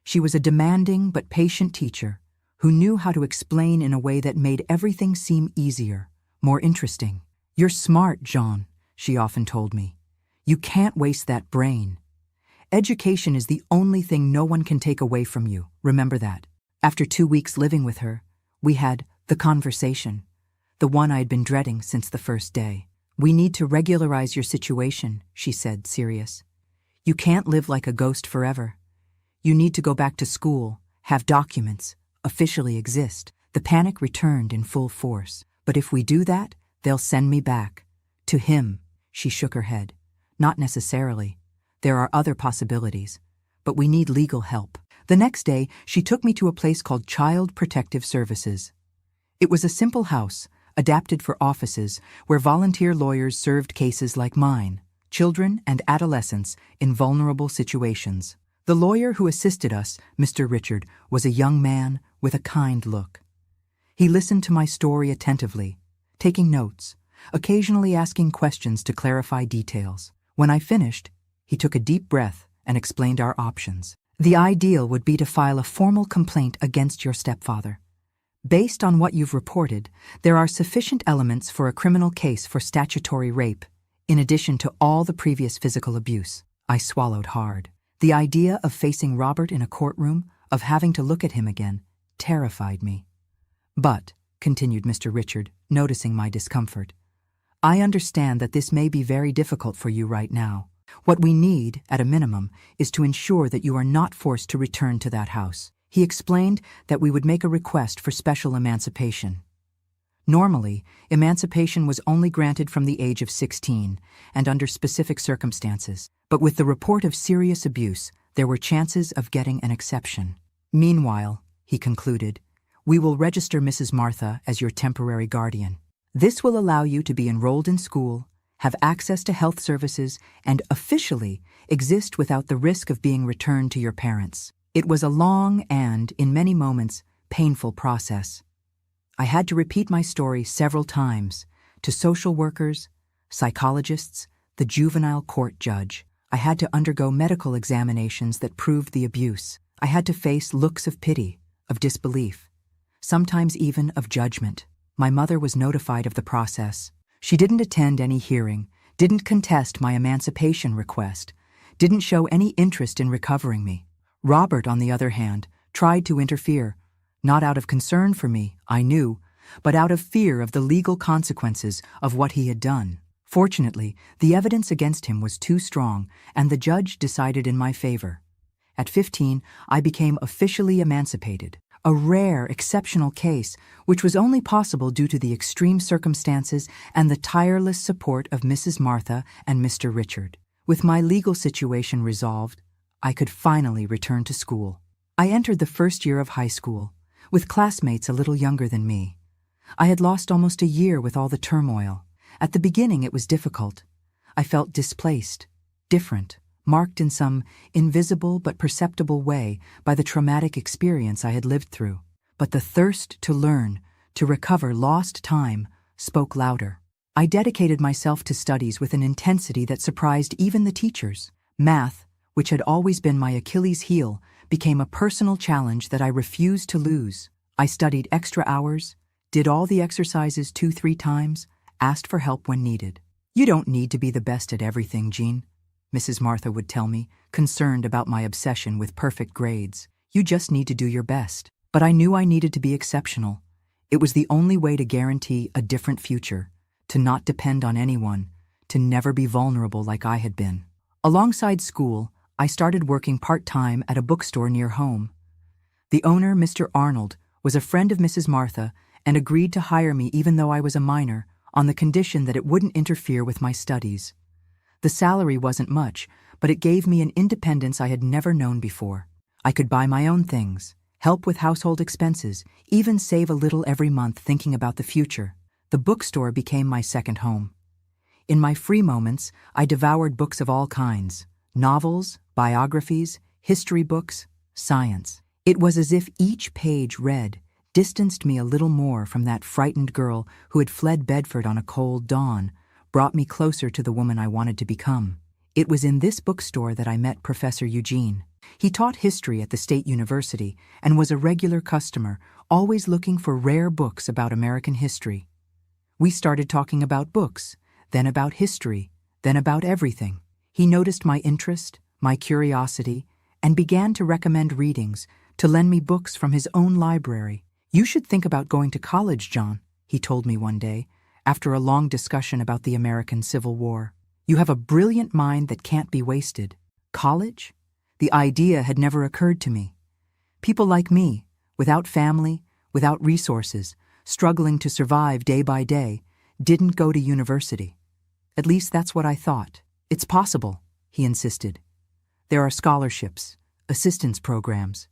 S1: She was a demanding but patient teacher who knew how to explain in a way that made everything seem easier, more interesting. "You're smart, Jean," she often told me. "You can't waste that brain. Education is the only thing no one can take away from you. Remember that." After 2 weeks living with her, we had the conversation, the one I had been dreading since the first day. "We need to regularize your situation," she said, serious. "You can't live like a ghost forever. You need to go back to school, have documents, officially exist." The panic returned in full force. "But if we do that, they'll send me back. To him," she shook her head. "Not necessarily. There are other possibilities. But we need legal help." The next day, she took me to a place called Child Protective Services. It was a simple house, adapted for offices, where volunteer lawyers served cases like mine, children and adolescents in vulnerable situations. The lawyer who assisted us, Mr. Richard, was a young man with a kind look. He listened to my story attentively, taking notes, occasionally asking questions to clarify details. When I finished, he took a deep breath and explained our options. "The ideal would be to file a formal complaint against your stepfather. Based on what you've reported, there are sufficient elements for a criminal case for statutory rape, in addition to all the previous physical abuse." I swallowed hard. The idea of facing Robert in a courtroom, of having to look at him again, terrified me. "But," continued Mr. Richard, noticing my discomfort, "I understand that this may be very difficult for you right now. What we need, at a minimum, is to ensure that you are not forced to return to that house." He explained that we would make a request for special emancipation. Normally, emancipation was only granted from the age of 16 and under specific circumstances. But with the report of serious abuse, there were chances of getting an exception. Meanwhile, he concluded, we will register Mrs. Martha as your temporary guardian. This will allow you to be enrolled in school, have access to health services, and officially exist without the risk of being returned to your parents. It was a long and, in many moments, painful process. I had to repeat my story several times to social workers, psychologists, the juvenile court judge. I had to undergo medical examinations that proved the abuse. I had to face looks of pity, of disbelief, sometimes even of judgment. My mother was notified of the process. She didn't attend any hearing, didn't contest my emancipation request, didn't show any interest in recovering me. Robert, on the other hand, tried to interfere, not out of concern for me, I knew, but out of fear of the legal consequences of what he had done. Fortunately, the evidence against him was too strong, and the judge decided in my favor. At 15, I became officially emancipated, a rare, exceptional case which was only possible due to the extreme circumstances and the tireless support of Mrs. Martha and Mr. Richard. With my legal situation resolved, I could finally return to school. I entered the first year of high school, with classmates a little younger than me. I had lost almost a year with all the turmoil. At the beginning it was difficult. I felt displaced, different, marked in some invisible but perceptible way by the traumatic experience I had lived through. But the thirst to learn, to recover lost time, spoke louder. I dedicated myself to studies with an intensity that surprised even the teachers. Math, which had always been my Achilles heel, became a personal challenge that I refused to lose. I studied extra hours, did all the exercises 2-3 times, asked for help when needed. You don't need to be the best at everything, Jean, Mrs. Martha would tell me, concerned about my obsession with perfect grades. You just need to do your best. But I knew I needed to be exceptional. It was the only way to guarantee a different future, to not depend on anyone, to never be vulnerable like I had been. Alongside school, I started working part-time at a bookstore near home. The owner, Mr. Arnold, was a friend of Mrs. Martha and agreed to hire me even though I was a minor, on the condition that it wouldn't interfere with my studies. The salary wasn't much, but it gave me an independence I had never known before. I could buy my own things, help with household expenses, even save a little every month thinking about the future. The bookstore became my second home. In my free moments, I devoured books of all kinds: novels, biographies, history books, science. It was as if each page read distanced me a little more from that frightened girl who had fled Bedford on a cold dawn, brought me closer to the woman I wanted to become. It was in this bookstore that I met Professor Eugene. He taught history at the State University and was a regular customer, always looking for rare books about American history. We started talking about books, then about history, then about everything. He noticed my interest, my curiosity, and began to recommend readings, to lend me books from his own library. You should think about going to college, John, he told me one day, after a long discussion about the American Civil War. You have a brilliant mind that can't be wasted. College? The idea had never occurred to me. People like me, without family, without resources, struggling to survive day by day, didn't go to university. At least that's what I thought. It's possible, he insisted. There are scholarships, assistance programs.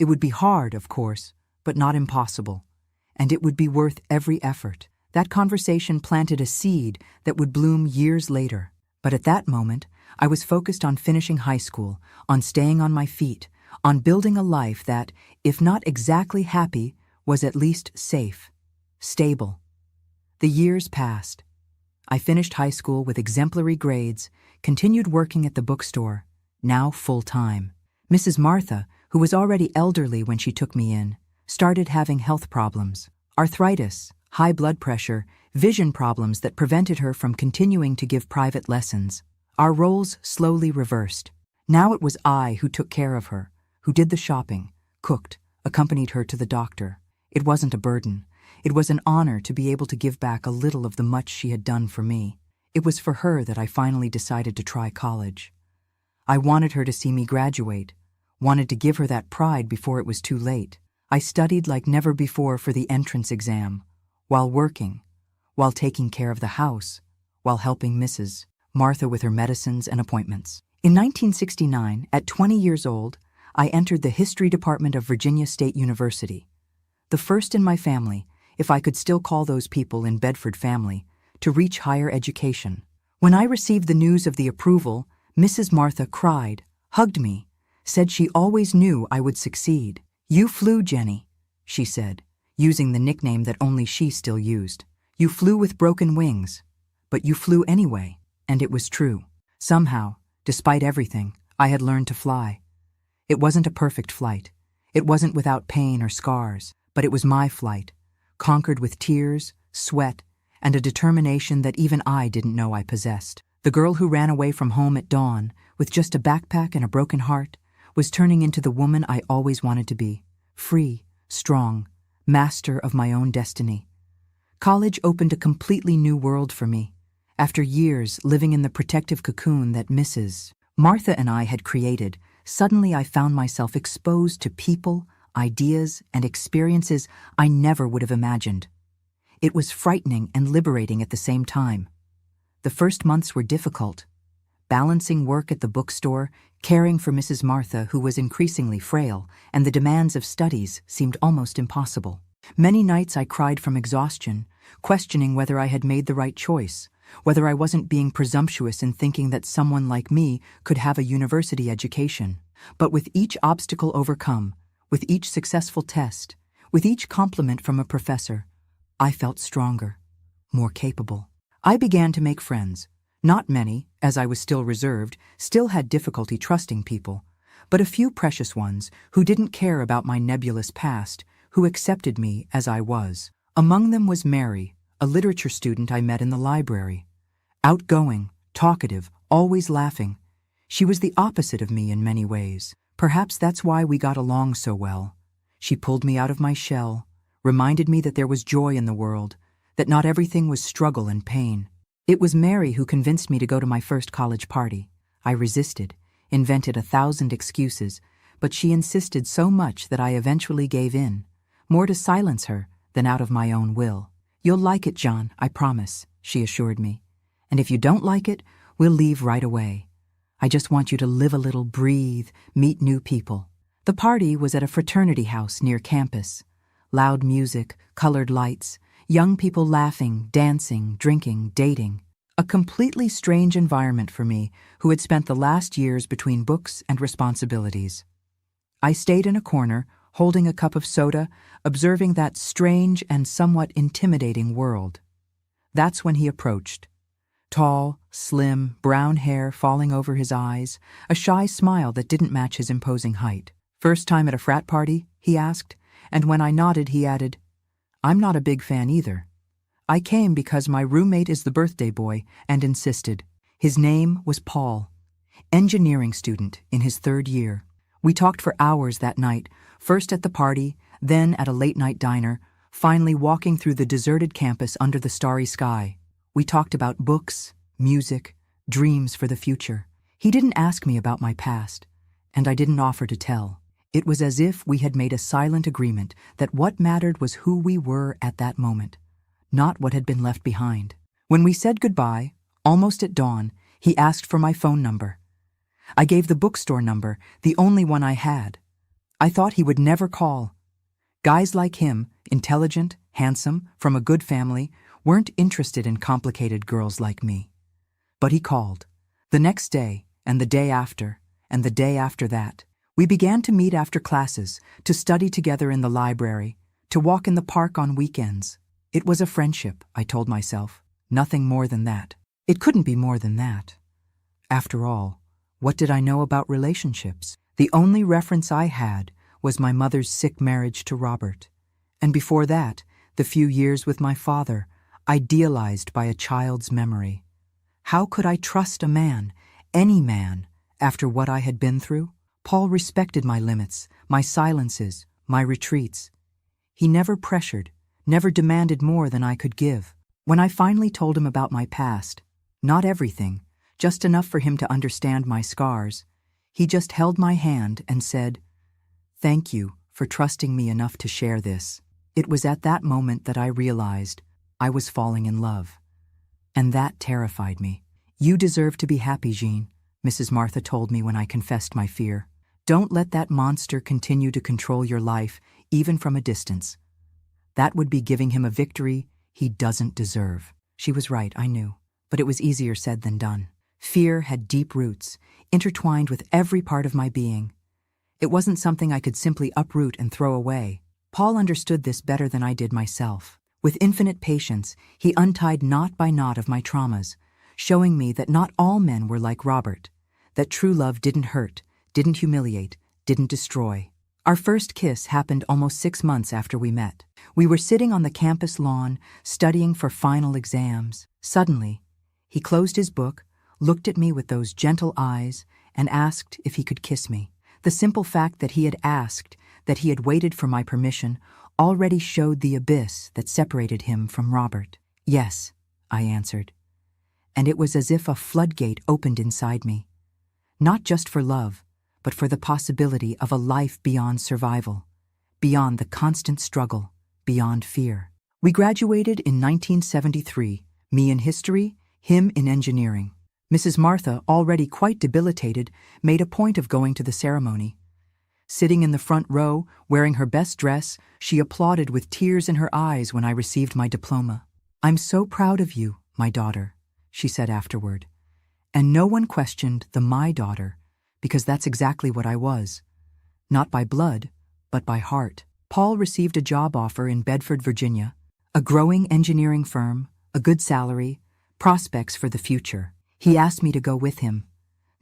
S1: It would be hard, of course, but not impossible. And it would be worth every effort. That conversation planted a seed that would bloom years later. But at that moment, I was focused on finishing high school, on staying on my feet, on building a life that, if not exactly happy, was at least safe, stable. The years passed. I finished high school with exemplary grades, continued working at the bookstore, now full-time. Mrs. Martha, who was already elderly when she took me in, started having health problems: arthritis, high blood pressure, vision problems that prevented her from continuing to give private lessons. Our roles slowly reversed. Now it was I who took care of her, who did the shopping, cooked, accompanied her to the doctor. It wasn't a burden. It was an honor to be able to give back a little of the much she had done for me. It was for her that I finally decided to try college. I wanted her to see me graduate, wanted to give her that pride before it was too late. I studied like never before for the entrance exam, while working, while taking care of the house, while helping Mrs. Martha with her medicines and appointments. In 1969, at 20 years old, I entered the history department of Virginia State University, the first in my family, if I could still call those people in Bedford family, to reach higher education. When I received the news of the approval, Mrs. Martha cried, hugged me, said she always knew I would succeed. "You flew, Jenny," she said, using the nickname that only she still used. "You flew with broken wings, but you flew anyway." And it was true. Somehow, despite everything, I had learned to fly. It wasn't a perfect flight. It wasn't without pain or scars, but it was my flight, conquered with tears, sweat, and a determination that even I didn't know I possessed. The girl who ran away from home at dawn, with just a backpack and a broken heart, was turning into the woman I always wanted to be, free, strong, master of my own destiny. College opened a completely new world for me. After years living in the protective cocoon that Mrs. Martha and I had created, suddenly I found myself exposed to people, ideas, and experiences I never would have imagined. It was frightening and liberating at the same time. The first months were difficult. Balancing work at the bookstore, caring for Mrs. Martha, who was increasingly frail, and the demands of studies seemed almost impossible. Many nights I cried from exhaustion, questioning whether I had made the right choice, whether I wasn't being presumptuous in thinking that someone like me could have a university education. But with each obstacle overcome, with each successful test, with each compliment from a professor, I felt stronger, more capable. I began to make friends. Not many, as I was still reserved, still had difficulty trusting people, but a few precious ones who didn't care about my nebulous past, who accepted me as I was. Among them was Mary, a literature student I met in the library. Outgoing, talkative, always laughing. She was the opposite of me in many ways. Perhaps that's why we got along so well. She pulled me out of my shell, reminded me that there was joy in the world, that not everything was struggle and pain. It was Mary who convinced me to go to my first college party. I resisted, invented 1,000 excuses, but she insisted so much that I eventually gave in, more to silence her than out of my own will. "You'll like it, John, I promise," she assured me. "And if you don't like it, we'll leave right away. I just want you to live a little, breathe, meet new people." The party was at a fraternity house near campus. Loud music, colored lights, young people laughing, dancing, drinking, dating. A completely strange environment for me, who had spent the last years between books and responsibilities. I stayed in a corner, holding a cup of soda, observing that strange and somewhat intimidating world. That's when he approached. Tall, slim, brown hair falling over his eyes, a shy smile that didn't match his imposing height. "First time at a frat party?" he asked, and when I nodded he added, "I'm not a big fan either. I came because my roommate is the birthday boy and insisted." His name was Paul, engineering student in his 3rd year. We talked for hours that night, first at the party, then at a late-night diner, finally walking through the deserted campus under the starry sky. We talked about books, music, dreams for the future. He didn't ask me about my past, and I didn't offer to tell. It was as if we had made a silent agreement that what mattered was who we were at that moment, not what had been left behind. When we said goodbye, almost at dawn, he asked for my phone number. I gave the bookstore number, the only one I had. I thought he would never call. Guys like him, intelligent, handsome, from a good family, weren't interested in complicated girls like me. But he called. The next day, and the day after, and the day after that. We began to meet after classes, to study together in the library, to walk in the park on weekends. It was a friendship, I told myself, nothing more than that. It couldn't be more than that. After all, what did I know about relationships? The only reference I had was my mother's sick marriage to Robert, and before that, the few years with my father, idealized by a child's memory. How could I trust a man, any man, after what I had been through? Paul respected my limits, my silences, my retreats. He never pressured, never demanded more than I could give. When I finally told him about my past, not everything, just enough for him to understand my scars, he just held my hand and said, "Thank you for trusting me enough to share this." It was at that moment that I realized I was falling in love. And that terrified me. "You deserve to be happy, Jean," Mrs. Martha told me when I confessed my fear. "Don't let that monster continue to control your life, even from a distance. That would be giving him a victory he doesn't deserve." She was right, I knew, but it was easier said than done. Fear had deep roots, intertwined with every part of my being. It wasn't something I could simply uproot and throw away. Paul understood this better than I did myself. With infinite patience, he untied knot by knot of my traumas, showing me that not all men were like Robert, that true love didn't hurt, didn't humiliate, didn't destroy. Our first kiss happened almost 6 months after we met. We were sitting on the campus lawn, studying for final exams. Suddenly, he closed his book, looked at me with those gentle eyes, and asked if he could kiss me. The simple fact that he had asked, that he had waited for my permission, already showed the abyss that separated him from Robert. "Yes," I answered. And it was as if a floodgate opened inside me. Not just for love, but for the possibility of a life beyond survival, beyond the constant struggle, beyond fear. We graduated in 1973, me in history, him in engineering. Mrs. Martha, already quite debilitated, made a point of going to the ceremony. Sitting in the front row, wearing her best dress, she applauded with tears in her eyes when I received my diploma. "I'm so proud of you, my daughter," she said afterward. And no one questioned the "my daughter," because that's exactly what I was. Not by blood, but by heart. Paul received a job offer in Bedford, Virginia, a growing engineering firm, a good salary, prospects for the future. He asked me to go with him,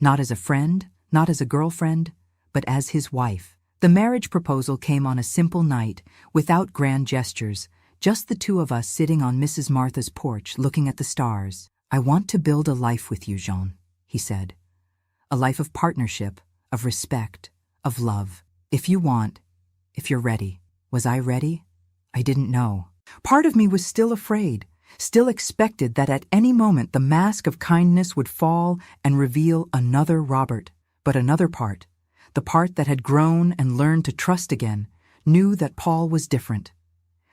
S1: not as a friend, not as a girlfriend, but as his wife. The marriage proposal came on a simple night, without grand gestures, just the two of us sitting on Mrs. Martha's porch looking at the stars. "I want to build a life with you, Jean," he said. "A life of partnership, of respect, of love. If you want, if you're ready." Was I ready? I didn't know. Part of me was still afraid, still expected that at any moment the mask of kindness would fall and reveal another Robert. But another part, the part that had grown and learned to trust again, knew that Paul was different,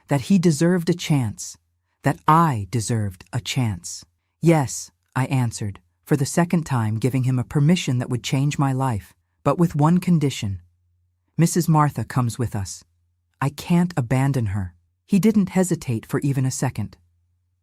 S1: that he deserved a chance, that I deserved a chance. "Yes," I answered, for the second time giving him a permission that would change my life, but with one condition. "Mrs. Martha comes with us. I can't abandon her." He didn't hesitate for even a second.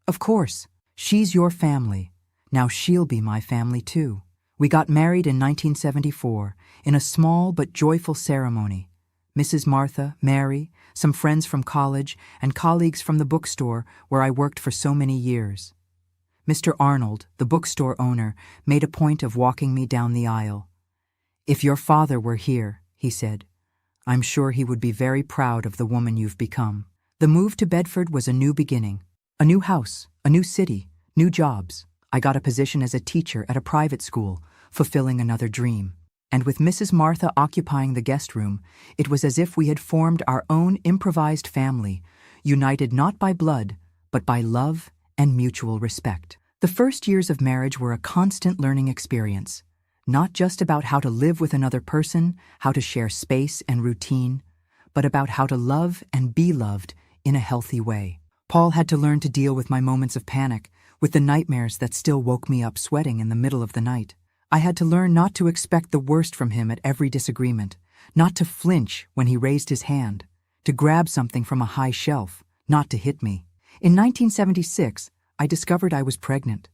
S1: "Of course, she's your family. Now she'll be my family too." We got married in 1974, in a small but joyful ceremony. Mrs. Martha, Mary, some friends from college, and colleagues from the bookstore where I worked for so many years. Mr. Arnold, the bookstore owner, made a point of walking me down the aisle. "If your father were here," he said, "I'm sure he would be very proud of the woman you've become." The move to Bedford was a new beginning. A new house, a new city, new jobs. I got a position as a teacher at a private school, fulfilling another dream. And with Mrs. Martha occupying the guest room, it was as if we had formed our own improvised family, united not by blood, but by love and mutual respect. The first years of marriage were a constant learning experience, not just about how to live with another person, how to share space and routine, but about how to love and be loved in a healthy way. Paul had to learn to deal with my moments of panic, with the nightmares that still woke me up sweating in the middle of the night. I had to learn not to expect the worst from him at every disagreement, not to flinch when he raised his hand, to grab something from a high shelf, not to hit me. In 1976, I discovered I was pregnant.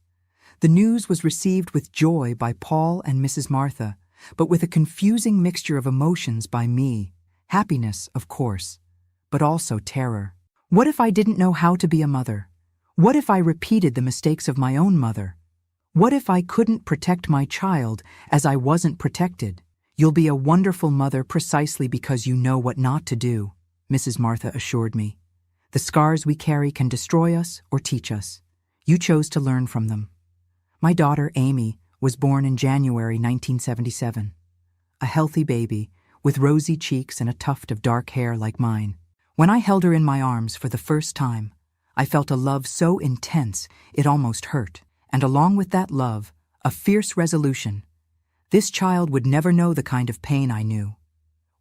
S1: The news was received with joy by Paul and Mrs. Martha, but with a confusing mixture of emotions by me. Happiness, of course, but also terror. What if I didn't know how to be a mother? What if I repeated the mistakes of my own mother? What if I couldn't protect my child as I wasn't protected? "You'll be a wonderful mother precisely because you know what not to do," Mrs. Martha assured me. "The scars we carry can destroy us or teach us. You chose to learn from them." My daughter, Amy, was born in January 1977. A healthy baby, with rosy cheeks and a tuft of dark hair like mine. When I held her in my arms for the first time, I felt a love so intense it almost hurt, and along with that love, a fierce resolution. This child would never know the kind of pain I knew,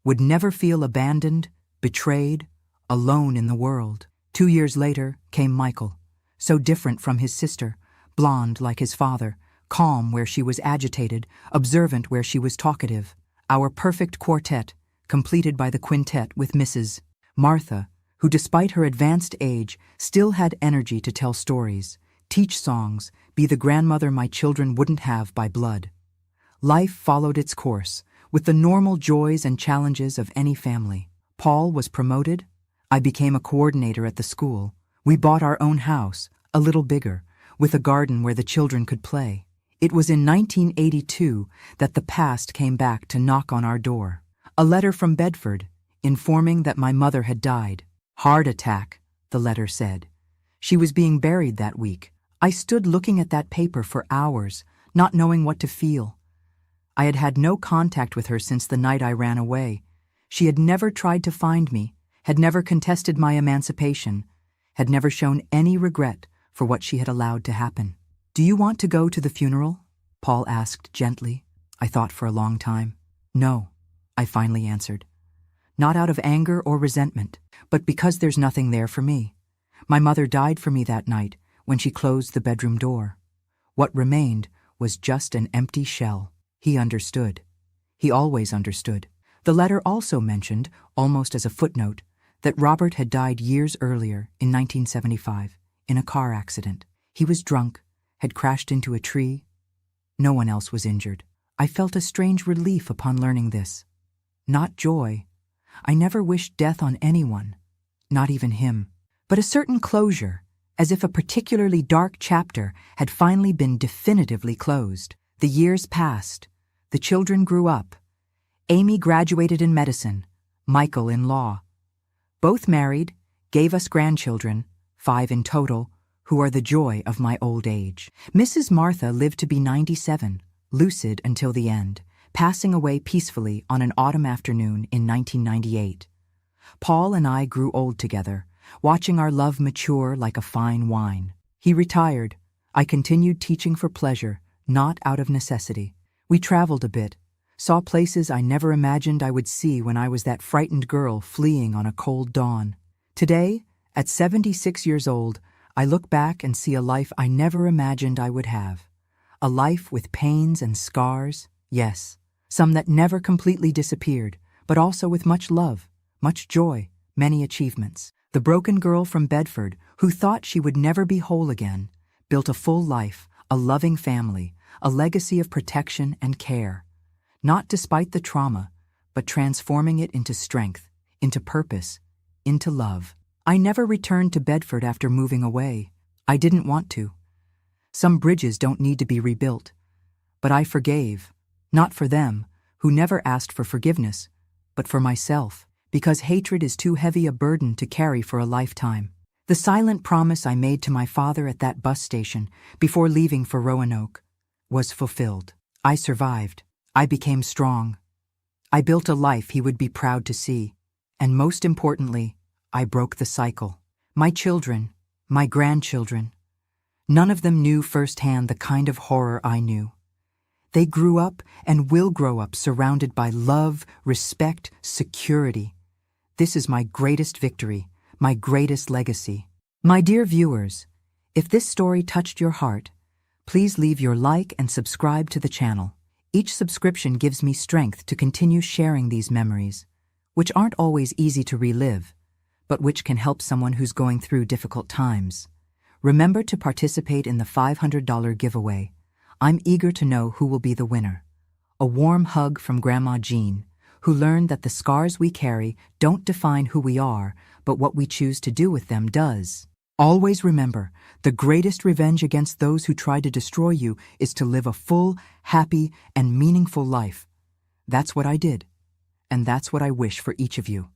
S1: would never feel abandoned, betrayed, alone in the world. 2 years later came Michael, so different from his sister, blonde like his father, calm where she was agitated, observant where she was talkative. Our perfect quartet, completed by the quintet with Mrs. Martha, who despite her advanced age still had energy to tell stories, teach songs, be the grandmother my children wouldn't have by blood. Life followed its course, with the normal joys and challenges of any family. Paul was promoted. I became a coordinator at the school. We bought our own house, a little bigger, with a garden where the children could play. It was in 1982 that the past came back to knock on our door. A letter from Bedford, informing that my mother had died. Heart attack, the letter said. She was being buried that week. I stood looking at that paper for hours, not knowing what to feel. I had had no contact with her since the night I ran away. She had never tried to find me, had never contested my emancipation, had never shown any regret for what she had allowed to happen. "Do you want to go to the funeral?" Paul asked gently. I thought for a long time. "No," I finally answered. Not out of anger or resentment, but because there's nothing there for me. My mother died for me that night when she closed the bedroom door. What remained was just an empty shell. He understood. He always understood. The letter also mentioned, almost as a footnote, that Robert had died years earlier, in 1975, in a car accident. He was drunk, had crashed into a tree. No one else was injured. I felt a strange relief upon learning this. Not joy. I never wished death on anyone, not even him. But a certain closure, as if a particularly dark chapter had finally been definitively closed. The years passed. The children grew up. Amy graduated in medicine, Michael in law. Both married, gave us grandchildren, 5 in total, who are the joy of my old age. Mrs. Martha lived to be 97, lucid until the end, passing away peacefully on an autumn afternoon in 1998. Paul and I grew old together, watching our love mature like a fine wine. He retired. I continued teaching for pleasure, not out of necessity. We traveled a bit, saw places I never imagined I would see when I was that frightened girl fleeing on a cold dawn. Today, at 76 years old, I look back and see a life I never imagined I would have. A life with pains and scars, yes, some that never completely disappeared, but also with much love, much joy, many achievements. The broken girl from Bedford, who thought she would never be whole again, built a full life, a loving family, a legacy of protection and care. Not despite the trauma, but transforming it into strength, into purpose, into love. I never returned to Bedford after moving away. I didn't want to. Some bridges don't need to be rebuilt. But I forgave, not for them, who never asked for forgiveness, but for myself, because hatred is too heavy a burden to carry for a lifetime. The silent promise I made to my father at that bus station before leaving for Roanoke was fulfilled. I survived. I became strong. I built a life he would be proud to see. And most importantly, I broke the cycle. My children, my grandchildren, none of them knew firsthand the kind of horror I knew. They grew up and will grow up surrounded by love, respect, security. This is my greatest victory, my greatest legacy. My dear viewers, if this story touched your heart, please leave your like and subscribe to the channel. Each subscription gives me strength to continue sharing these memories, which aren't always easy to relive, but which can help someone who's going through difficult times. Remember to participate in the $500 giveaway. I'm eager to know who will be the winner. A warm hug from Grandma Jean, who learned that the scars we carry don't define who we are, but what we choose to do with them does. Always remember, the greatest revenge against those who try to destroy you is to live a full, happy, and meaningful life. That's what I did, and that's what I wish for each of you.